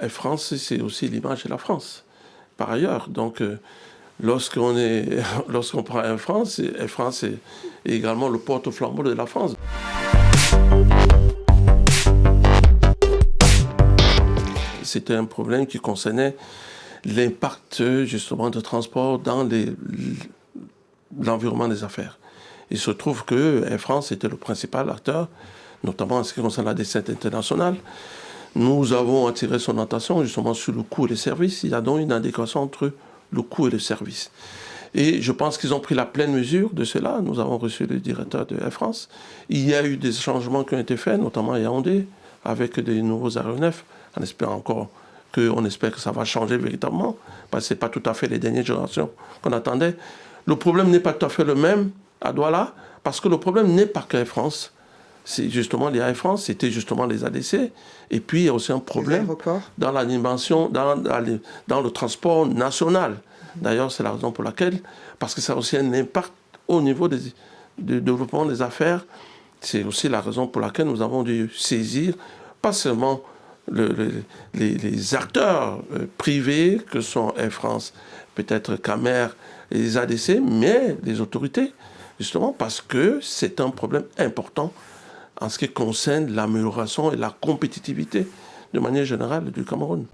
Air France, c'est aussi l'image de la France, par ailleurs. Donc, lorsqu'on prend Air France est également le porte-flambeau de la France. C'était un problème qui concernait l'impact justement de transport dans l'environnement des affaires. Il se trouve que Air France était le principal acteur, notamment en ce qui concerne la desserte internationale. Nous avons attiré son attention justement sur le coût et les services. Il y a donc une adéquation entre le coût et le service. Et je pense qu'ils ont pris la pleine mesure de cela. Nous avons reçu le directeur de Air France. Il y a eu des changements qui ont été faits, notamment à Yaoundé, avec des nouveaux aéronefs. On espère que ça va changer véritablement, parce que ce n'est pas tout à fait les dernières générations qu'on attendait. Le problème n'est pas tout à fait le même à Douala, parce que le problème n'est pas qu'Air France. C'est justement les Air France, c'était justement les ADC. Et puis, il y a aussi un problème dans la dimension, dans le transport national. D'ailleurs, c'est la raison pour laquelle, parce que ça a aussi un impact au niveau du développement des affaires. C'est aussi la raison pour laquelle nous avons dû saisir, pas seulement les acteurs privés que sont Air France, peut-être Camer et les ADC, mais les autorités, justement parce que c'est un problème important en ce qui concerne l'amélioration et la compétitivité de manière générale du Cameroun.